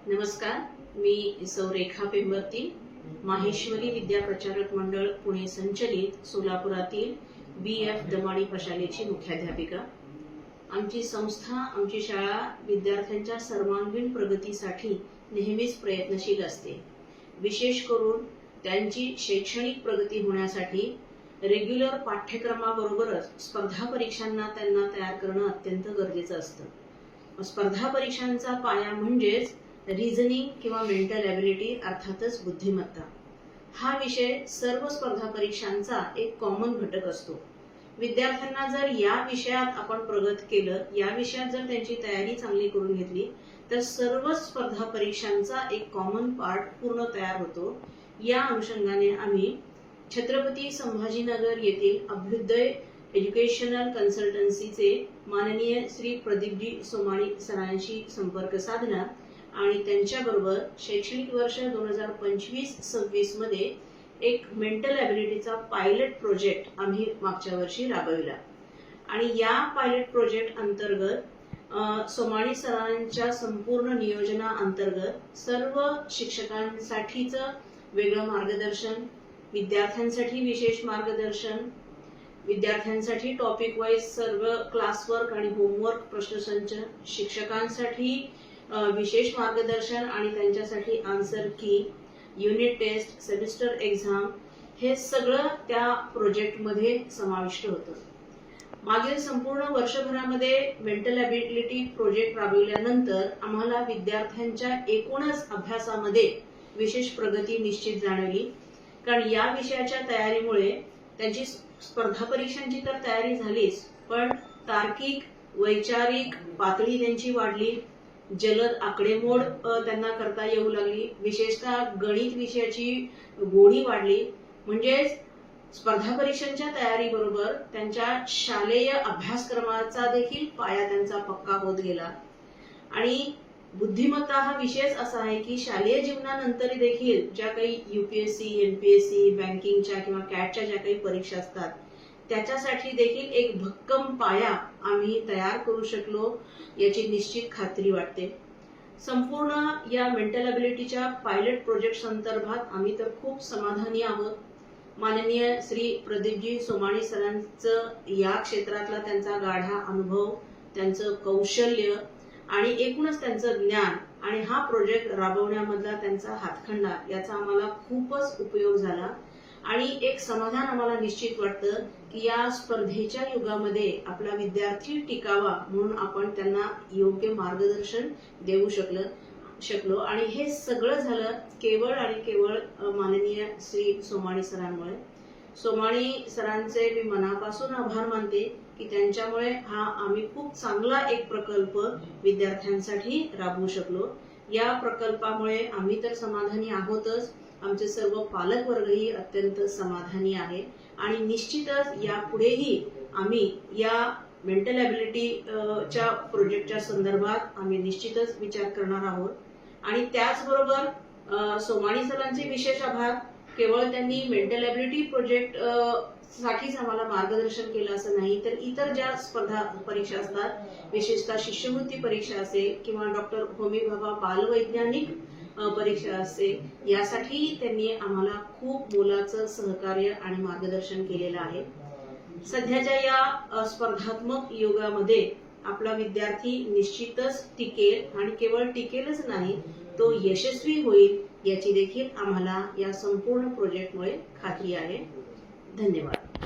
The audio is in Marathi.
नमस्कार, मी सौ रेखा पेंबर्ती, माहेश्वरी विद्या प्रचारक मंडळ पुणे संचलित सोलापुरातील BF दमाडी प्रशालेची मुख्याध्यापिका। आमची संस्था, आमची शाळा विद्यार्थ्यांच्या सर्वांगीण प्रगतीसाठी नेहमीच प्रयत्नशील असते। विशेष करून त्यांची शैक्षणिक प्रगती होण्यासाठी रेग्युलर पाठ्यक्रमाबरोबरच स्पर्धा परीक्षांना त्यांना तयार करणं अत्यंत गरजेचं असतं। स्पर्धा परीक्षांचा पाया म्हणजेच रिझनिंग किंवा मेंटल ॲबिलिटी अर्थातच बुद्धिमत्ता। हा विषय सर्व स्पर्धा परीक्षांचा एक कॉमन घटक असतो। विद्यार्थ्यांना जर या विषयात आपण प्रगत केलं, या विषयात जर त्यांची तयारी चांगली करून घेतली तर सर्व स्पर्धा परीक्षांचा एक कॉमन पार्ट पूर्ण तयार होतो। या अनुषंगाने आम्ही छत्रपती संभाजीनगर येथील अभ्युदय एज्युकेशनल कन्सल्टन्सीचे माननीय श्री प्रदीपजी सोमाणी सरांशी संपर्क साधला आणि त्यांच्याबरोबर शैक्षणिक वर्ष 2025-26 मध्ये एक मेंटल ॲबिलिटीचा पायलट प्रोजेक्ट आम्ही मागच्या वर्षी राबविला आणि या पायलट प्रोजेक्ट अंतर्गत सोमाणी सरांच्या संपूर्ण नियोजना अंतर्गत सर्व शिक्षकांसाठीचं वेगळं मार्गदर्शन, विद्यार्थ्यांसाठी विशेष मार्गदर्शन, विद्यार्थ्यांसाठी टॉपिक वाईज सर्व क्लासवर्क आणि होमवर्क प्रश्नसंच, शिक्षकांसाठी विशेष मार्गदर्शन आणि त्यांच्यासाठी आन्सर की, युनिट टेस्ट, सेमिस्टर एक्झाम हे सगळं त्या प्रोजेक्टमध्ये समाविष्ट होतं। मागील संपूर्ण वर्षभरामध्ये मेंटल ॲबिलिटी प्रोजेक्ट राबविल्यानंतर आम्हाला विद्यार्थ्यांच्या एकूणच अभ्यासामध्ये विशेष प्रगती निश्चित जाणवली। कारण या विषयाच्या तयारीमुळे त्यांची स्पर्धा परीक्षांची तर तयारी झालीच, पण तार्किक, वैचारिक पातळी त्यांची वाढली, जलद आकडेमोड त्यांना करता येऊ लागली, विशेषतः गणित विषयाची गोडी वाढली। म्हणजे स्पर्धा परीक्षांच्या तयारीबरोबर त्यांच्या शालेय अभ्यासक्रमाचा देखील पाया त्यांचा पक्का होत गेला। आणि बुद्धिमत्ता हा विषयच असा आहे की शालेय जीवनानंतर देखील ज्या काही UPSC, NPSC, बँकिंगच्या किंवा कॅटच्या ज्या काही परीक्षा असतात त्याच्यासाठी देखील एक भक्कम पाया आम्ही तयार करू शकलो याची निश्चित खात्री वाटते। संपूर्ण या मेंटल ॲबिलिटीच्या पायलट प्रोजेक्ट संदर्भात आम्ही तर खूप समाधानी आहोत। माननीय श्री प्रदीपजी सोमाणी सरांचं या क्षेत्रातला त्यांचा गाढा अनुभव, त्यांचं कौशल्य आणि एकूणच त्यांचं ज्ञान आणि हा प्रोजेक्ट राबवण्यामधला त्यांचा हातखंडा याचा आम्हाला खूपच उपयोग झाला आणि एक समाधान आम्हाला निश्चित वाटतं की या स्पर्धेच्या युगामध्ये आपला विद्यार्थी टिकावा म्हणून आपण त्यांना योग्य मार्गदर्शन देऊ शकलो आणि हे सगळं झालं केवळ आणि केवळ माननीय श्री सोमाणी सरांमुळे। सोमाणी सरांचे मी मनापासून आभार मानते की त्यांच्यामुळे हा आम्ही खूप चांगला एक प्रकल्प विद्यार्थ्यांसाठी राबवू शकलो। या प्रकल्पामुळे आम्ही तर समाधानी आहोतच, आमचे सर्व पालक वर्गही अत्यंत समाधानी आहे आणि निश्चितच यापुढेही आम्ही या मेंटल ॲबिलिटीच्या प्रोजेक्टच्या संदर्भात आम्ही निश्चितच विचार करणार आहोत। आणि त्याचबरोबर सोमाणी सरांचे विशेष आभार, केवळ त्यांनी मेंटल ॲबिलिटी प्रोजेक्ट साठीच आम्हाला मार्गदर्शन केलं असं नाही, तर इतर ज्या स्पर्धा परीक्षा असतात, विशेषतः शिष्यवृत्ती परीक्षा असेल किंवा डॉक्टर होमी भाभा बालवैज्ञानिक परीक्षा असेल, यासाठी त्यांनी आम्हाला खूप मोलाचं सहकार्य आणि मार्गदर्शन केलेलं आहे। सध्याच्या या स्पर्धात्मक युगामध्ये आपला विद्यार्थी निश्चितच टिकेल आणि केवळ टिकेलच नाही, तो यशस्वी होईल याची देखील आम्हाला या संपूर्ण प्रोजेक्टमुळे खात्री आहे। धन्यवाद।